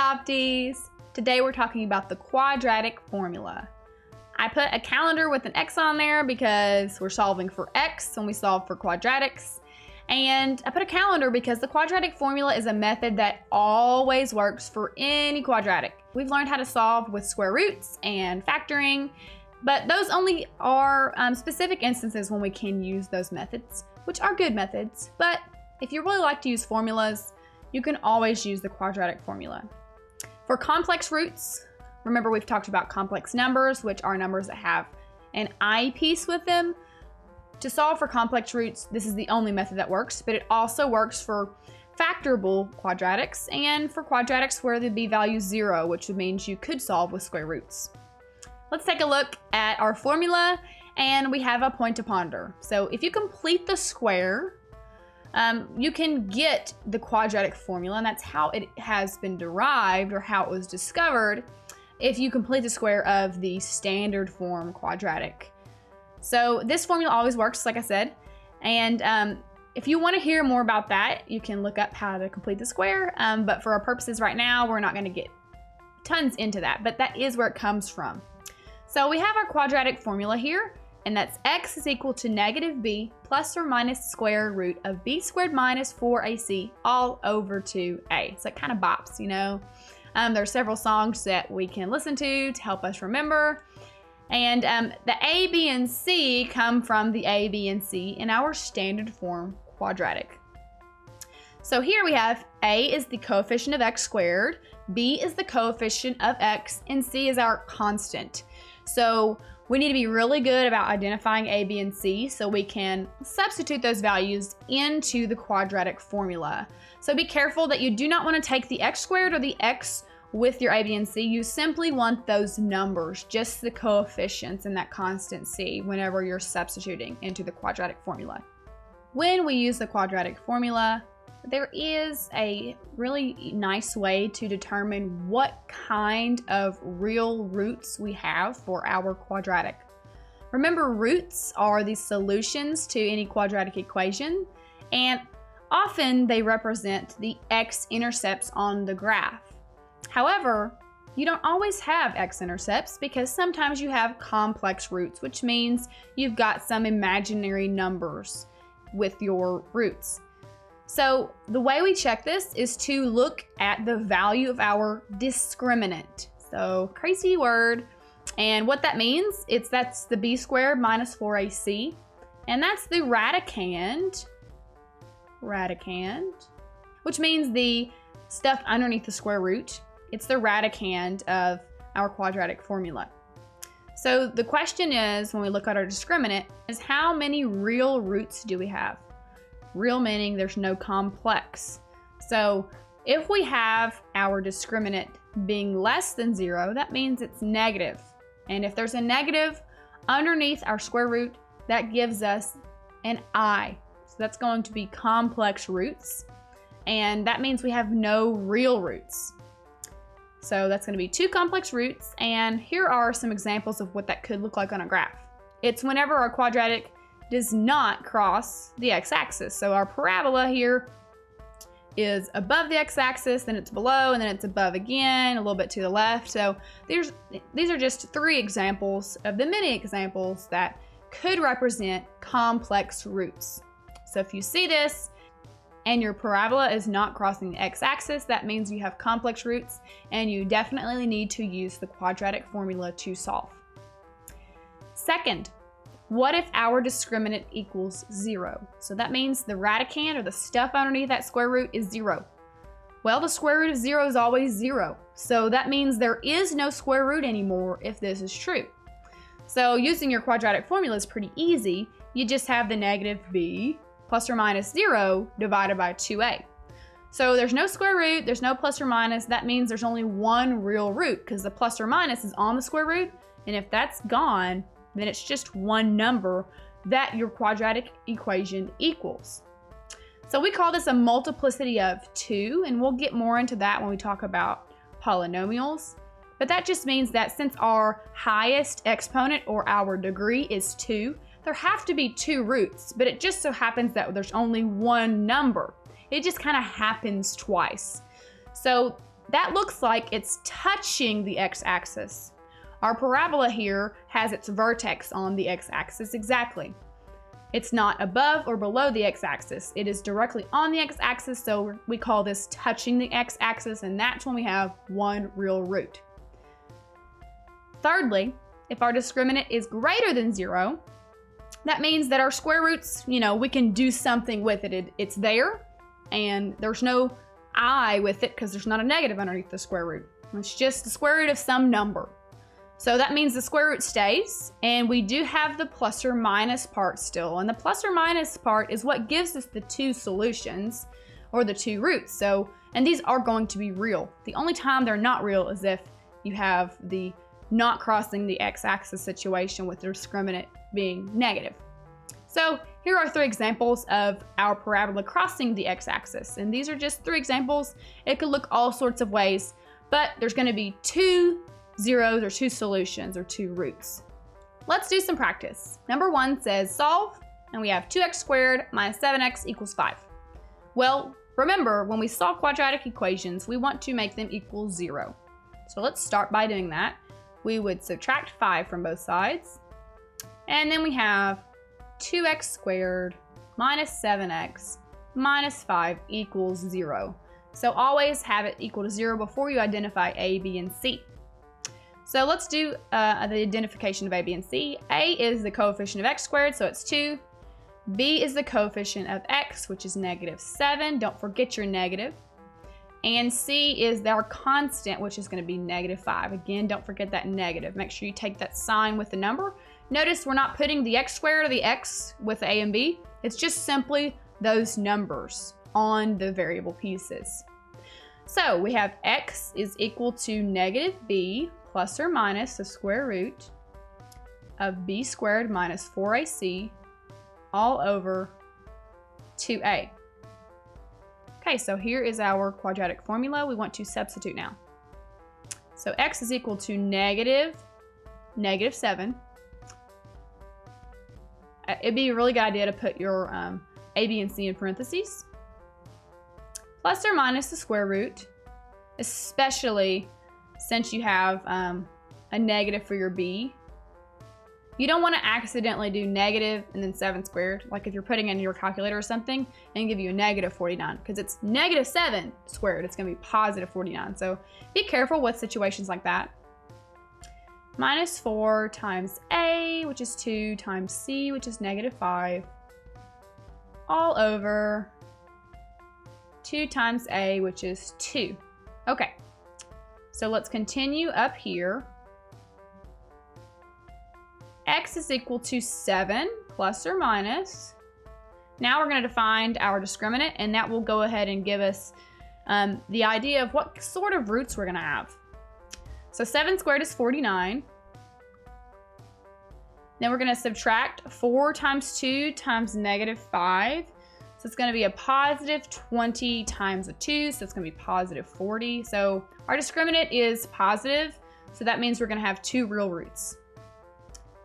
Opties! Today we're talking about the quadratic formula. I put a calendar with an X on there because we're solving for X when we solve for quadratics. And I put a calendar because the quadratic formula is a method that always works for any quadratic. We've learned how to solve with square roots and factoring, but those only are specific instances when we can use those methods, which are good methods. But if you really like to use formulas, you can always use the quadratic formula. For complex roots, remember we've talked about complex numbers, which are numbers that have an I piece with them. To solve for complex roots, this is the only method that works, but it also works for factorable quadratics and for quadratics where the b value is 0, which means you could solve with square roots. Let's take a look at our formula, and we have a point to ponder. So if you complete the square, you can get the quadratic formula, and that's how it has been derived or how it was discovered if you complete the square of the standard form quadratic. So this formula always works, like I said, and if you want to hear more about that, you can look up how to complete the square, but for our purposes right now, we're not going to get tons into that, but that is where it comes from. So we have our quadratic formula here, and that's x is equal to negative b plus or minus square root of b squared minus 4ac all over 2a. So it kind of bops, you know. There are several songs that we can listen to help us remember. And the a, b, and c come from the a, b, and c in our standard form quadratic. So here we have a is the coefficient of x squared, b is the coefficient of x, and c is our constant. So we need to be really good about identifying a, b, and c so we can substitute those values into the quadratic formula. So be careful that you do not want to take the x squared or the x with your a, b, and c. You simply want those numbers, just the coefficients and that constant c whenever you're substituting into the quadratic formula. When we use the quadratic formula, there is a really nice way to determine what kind of real roots we have for our quadratic. Remember, roots are the solutions to any quadratic equation, and often they represent the x-intercepts on the graph. However, you don't always have x-intercepts because sometimes you have complex roots, which means you've got some imaginary numbers with your roots. So the way we check this is to look at the value of our discriminant. So crazy word. And what that means, that's the b squared minus 4ac. And that's the radicand, which means the stuff underneath the square root. It's the radicand of our quadratic formula. So the question is, when we look at our discriminant, is how many real roots do we have? Real meaning there's no complex. So if we have our discriminant being less than 0, that means it's negative. And if there's a negative underneath our square root, that gives us an I. So that's going to be complex roots. And that means we have no real roots. So that's going to be 2 complex roots. And here are some examples of what that could look like on a graph. It's whenever our quadratic does not cross the x-axis. So our parabola here is above the x-axis, then it's below, and then it's above again, a little bit to the left. So these are just 3 examples of the many examples that could represent complex roots. So if you see this and your parabola is not crossing the x-axis, that means you have complex roots, and you definitely need to use the quadratic formula to solve. Second, what if our discriminant equals 0? So that means the radicand, or the stuff underneath that square root, is 0. Well, the square root of 0 is always 0. So that means there is no square root anymore if this is true. So using your quadratic formula is pretty easy. You just have the negative b plus or minus 0 divided by 2a. So there's no square root, there's no plus or minus. That means there's only one real root because the plus or minus is on the square root. And if that's gone, then it's just one number that your quadratic equation equals. So we call this a multiplicity of 2, and we'll get more into that when we talk about polynomials. But that just means that since our highest exponent, or our degree, is 2, there have to be 2 roots, but it just so happens that there's only one number. It just kind of happens twice. So that looks like it's touching the x-axis. Our parabola here has its vertex on the x-axis exactly. It's not above or below the x-axis. It is directly on the x-axis, so we call this touching the x-axis, and that's when we have one real root. Thirdly, if our discriminant is greater than 0, that means that our square roots, we can do something with it. It's there, and there's no I with it because there's not a negative underneath the square root. It's just the square root of some number. So that means the square root stays, and we do have the plus or minus part still. And the plus or minus part is what gives us the two solutions, or the two roots. And these are going to be real. The only time they're not real is if you have the not crossing the x-axis situation with the discriminant being negative. So here are 3 examples of our parabola crossing the x-axis. And these are just 3 examples. It could look all sorts of ways, but there's going to be 2 zeros or 2 solutions or 2 roots. Let's do some practice. Number 1 says solve, and we have 2x squared minus 7x equals 5. Well, remember, when we solve quadratic equations, we want to make them equal 0. So let's start by doing that. We would subtract 5 from both sides, and then we have 2x squared minus 7x minus 5 equals 0. So always have it equal to 0 before you identify a, b, and c. So let's do the identification of a, b, and c. A is the coefficient of x squared, so it's 2. B is the coefficient of x, which is negative 7. Don't forget your negative. And c is our constant, which is going to be negative 5. Again, don't forget that negative. Make sure you take that sign with the number. Notice we're not putting the x squared or the x with a and b. It's just simply those numbers on the variable pieces. So we have x is equal to negative b plus or minus the square root of b squared minus 4ac all over 2a. Okay, so here is our quadratic formula. We want to substitute now. So x is equal to negative 7. It'd be a really good idea to put your a, b, and c in parentheses. Plus or minus the square root, especially since you have a negative for your b. You don't want to accidentally do negative and then 7 squared, like if you're putting in your calculator or something and give you a negative 49, because it's negative 7 squared, it's going to be positive 49. So be careful with situations like that. Minus 4 times a, which is 2, times c, which is negative 5, all over 2 times a, which is 2. Okay, so let's continue up here. X is equal to 7 plus or minus. Now we're going to define our discriminant, and that will go ahead and give us the idea of what sort of roots we're going to have. So 7 squared is 49. Then we're going to subtract 4 times 2 times negative 5. So it's going to be a positive 20 times a 2, so it's going to be positive 40. So our discriminant is positive, so that means we're going to have 2 real roots.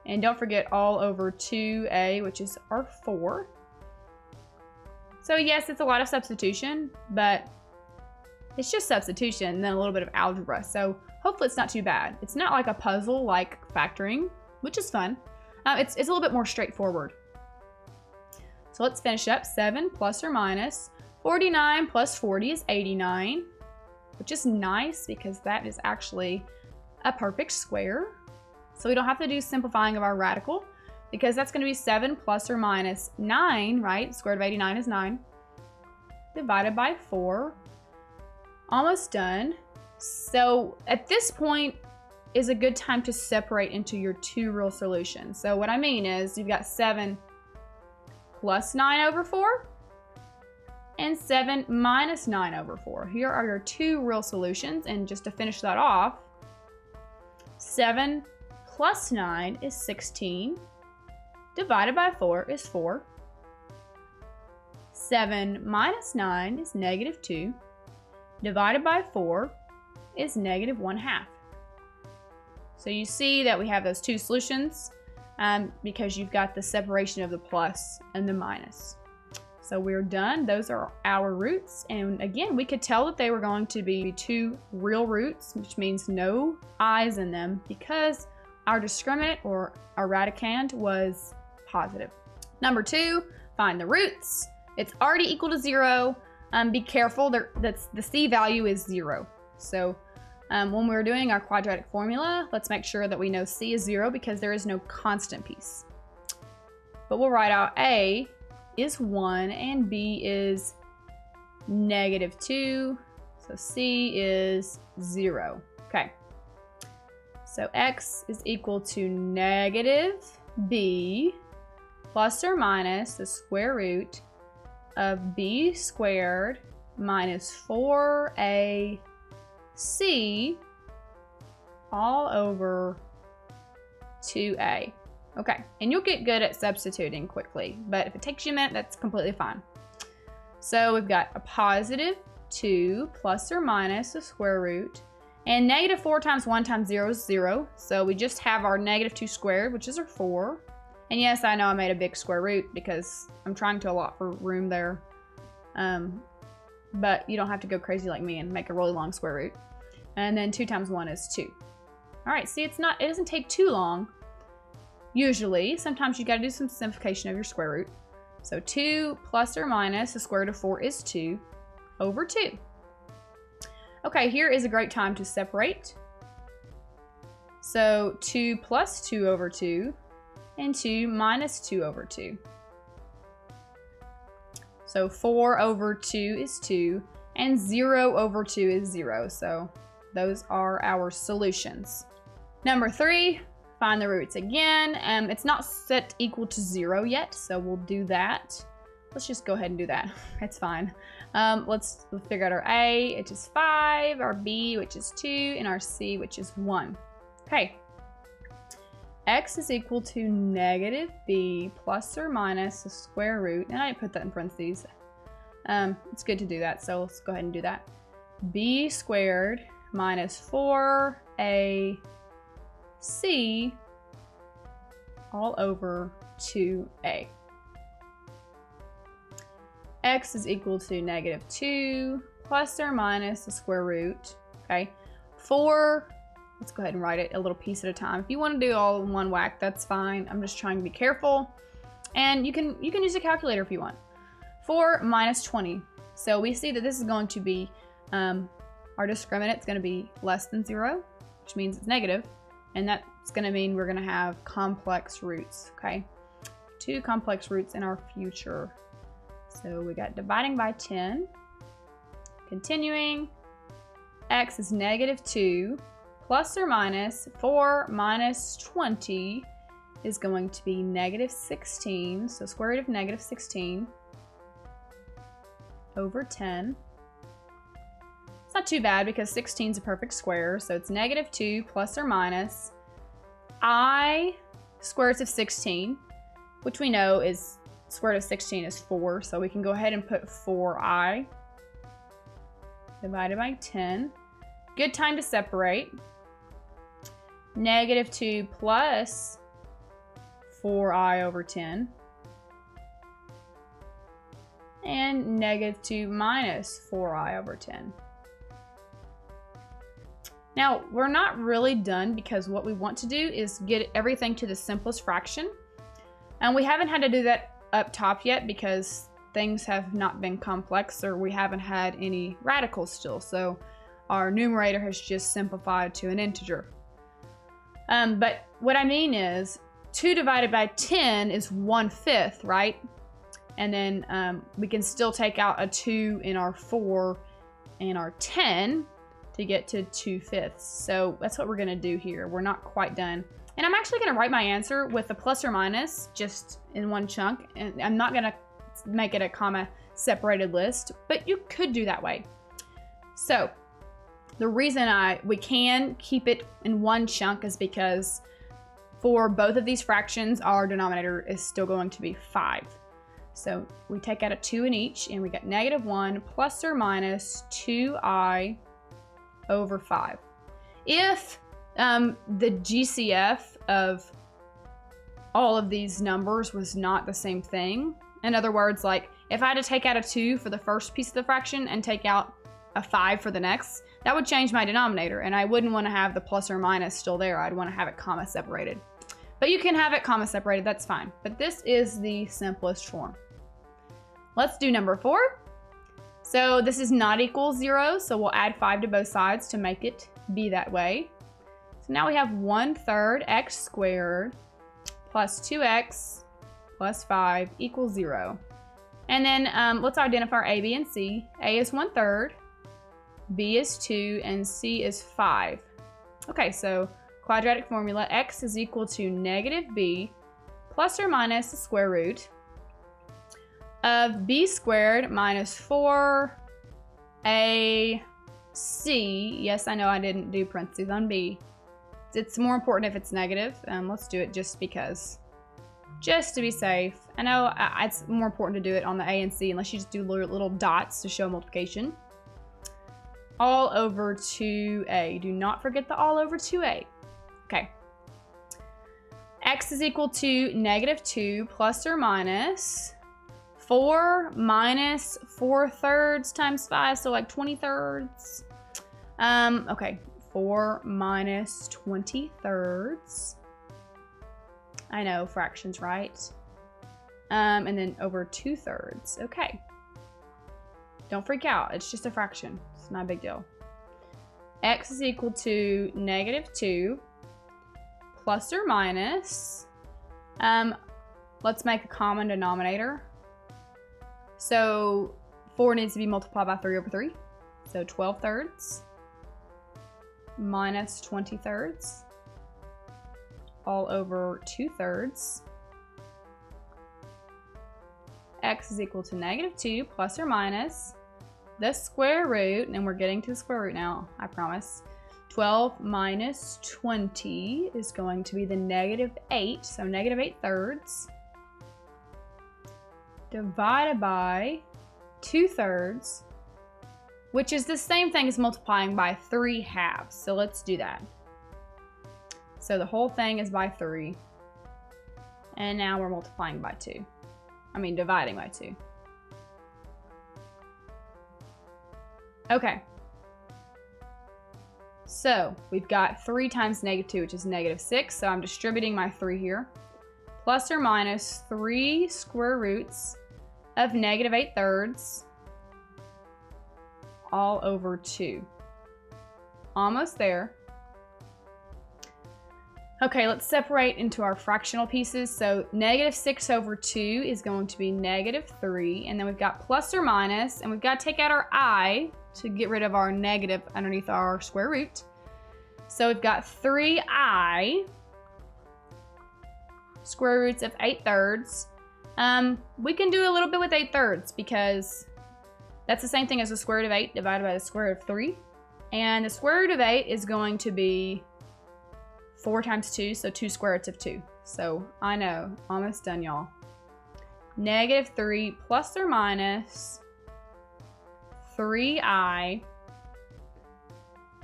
And don't forget all over 2a, which is our 4. So yes, it's a lot of substitution, but it's just substitution and then a little bit of algebra. So hopefully it's not too bad. It's not like a puzzle like factoring, which is fun. It's a little bit more straightforward. So let's finish up. 7 plus or minus 49 plus 40 is 89, which is nice because that is actually a perfect square. So we don't have to do simplifying of our radical because that's going to be 7 plus or minus 9, right? Square root of 89 is 9. Divided by 4. Almost done. So at this point is a good time to separate into your 2 real solutions. So what I mean is you've got 7 plus 9 over 4 and 7 minus 9 over 4. Here are your 2 real solutions, and just to finish that off, 7 plus 9 is 16, divided by 4 is 4. 7 minus 9 is negative 2, divided by 4 is negative 1/2. So you see that we have those 2 solutions because you've got the separation of the plus and the minus. So we're done. Those are our roots. And again, we could tell that they were going to be 2 real roots, which means no i's in them, because our discriminant or our radicand was positive. Number 2, find the roots. It's already equal to 0. Be careful, the c value is 0. So when we're doing our quadratic formula, let's make sure that we know c is 0 because there is no constant piece. But we'll write out a is 1 and b is -2. So c is 0. Okay. So x is equal to -b plus or minus the square root of b squared minus 4ac all over 2a. Okay, and you'll get good at substituting quickly, but if it takes you a minute, that's completely fine. So we've got a +2 plus or minus the square root, and -4 times 1 times 0 is 0, so we just have our -2 squared, which is our 4. And yes, I know I made a big square root because I'm trying to allot for room there, but you don't have to go crazy like me and make a really long square root. And then 2 times 1 is 2. All right, see, it doesn't take too long. Usually, sometimes you gotta do some simplification of your square root. So 2 plus or minus the square root of 4 is 2 over 2. Okay, here is a great time to separate. So 2 plus 2 over 2 and 2 minus 2 over 2. So 4 over 2 is 2 and 0 over 2 is 0. So those are our solutions. Number 3, find the roots again. It's not set equal to 0 yet, so we'll do that. Let's just go ahead and do that. It's fine. Let's figure out our A, which is 5, our B, which is 2, and our C, which is 1. Okay. X is equal to -b plus or minus the square root, and I put that in parentheses. It's good to do that, so let's go ahead and do that. B squared minus 4ac all over 2a. X is equal to -2 plus or minus the square root. Okay, 4. Let's go ahead and write it a little piece at a time. If you want to do all in one whack, that's fine. I'm just trying to be careful. And you can use a calculator if you want. 4 minus 20. So we see that this is going to be, our discriminant is going to be less than 0, which means it's negative. And that's going to mean we're going to have complex roots, okay? 2 complex roots in our future. So we got dividing by 10. Continuing, x is -2. Plus or minus 4 minus 20 is going to be -16. So square root of -16 over 10. It's not too bad because 16 is a perfect square. So it's -2 plus or minus I square root of 16, which we know is square root of 16 is 4. So we can go ahead and put 4i divided by 10. Good time to separate. -2 plus 4i over 10 and -2 minus 4i over 10. Now, we're not really done because what we want to do is get everything to the simplest fraction. And we haven't had to do that up top yet because things have not been complex or we haven't had any radicals still. So our numerator has just simplified to an integer. But what I mean is 2 divided by 10 is 1/5, right? And then we can still take out a 2 in our 4 and our 10 to get to 2/5. So that's what we're gonna do here. We're not quite done. And I'm actually gonna write my answer with a plus or minus just in one chunk. And I'm not gonna make it a comma separated list, but you could do that way. So the reason we can keep it in one chunk is because for both of these fractions, our denominator is still going to be 5. So we take out a 2 in each, and we got -1 plus or minus 2i over 5. If the GCF of all of these numbers was not the same thing, in other words, like If I had to take out a 2 for the first piece of the fraction and take out a 5 for the next, that would change my denominator, and I wouldn't want to have the plus or minus still there. I'd want to have it comma separated. But you can have it comma separated, that's fine. But this is the simplest form. Let's do number 4. So this is not equal 0, so we'll add 5 to both sides to make it be that way. So now we have 1/3 x squared plus 2x plus 5 equals 0. And then let's identify our a, b, and c. A is 1/3, b is 2, and c is 5. Okay, so quadratic formula, x is equal to negative b plus or minus the square root of b squared minus 4ac. Yes, I know I didn't do parentheses on b. It's more important if it's negative. Let's do it just because. Just to be safe. I know it's more important to do it on the a and c unless you just do little dots to show multiplication. All over 2a. Do not forget the all over 2a. Okay. X is equal to negative 2 plus or minus 4 minus 4/3 times 5, so like 20/3. Okay, 4 minus 20/3. I know, fractions, right? And then over 2/3. Okay. Don't freak out. It's just a fraction. It's not a big deal. X is equal to negative 2 plus or minus. Let's make a common denominator. So 4 needs to be multiplied by 3 over 3. So 12/3 minus 20/3 all over 2/3. X is equal to negative 2 plus or minus the square root, and we're getting to the square root now, I promise. 12 minus 20 is going to be the negative 8, so negative 8/3 divided by 2/3, which is the same thing as multiplying by 3/2. So let's do that. So the whole thing is by 3. And now we're multiplying by 2. I mean, dividing by 2. Okay. So we've got 3 times negative 2, which is negative 6. So I'm distributing my 3 here. Plus or minus 3 square roots of negative 8/3 all over 2. Almost there. Okay, let's separate into our fractional pieces. So negative 6 over 2 is going to be negative 3. And then we've got plus or minus, and we've got to take out our I to get rid of our negative underneath our square root. So we've got 3i square roots of 8/3. We can do a little bit with 8/3 because that's the same thing as the square root of 8 divided by the square root of 3. And the square root of 8 is going to be 4 times 2, so 2 square roots of 2. So I know, almost done, y'all. Negative 3 plus or minus 3i,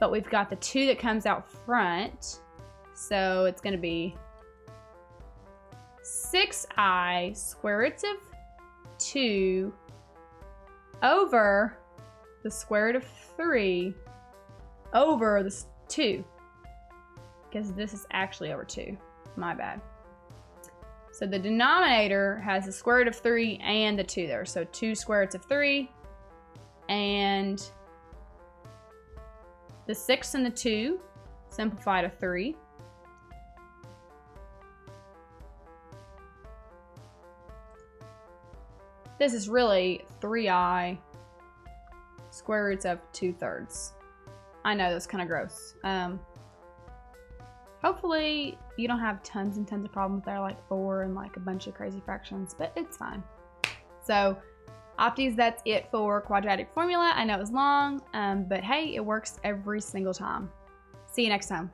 but we've got the 2 that comes out front, so it's going to be 6i square roots of 2 over the square root of 3 over the 2. Because this is actually over 2. My bad. So the denominator has the square root of 3 and the 2 there. So 2 square roots of 3 and the 6 and the 2 simplify to 3. This is really 3i square roots of 2/3. I know that's kind of gross. Hopefully you don't have tons and tons of problems there, like 4 and like a bunch of crazy fractions, but it's fine. So Opties, that's it for quadratic formula. I know it was long, but hey, it works every single time. See you next time.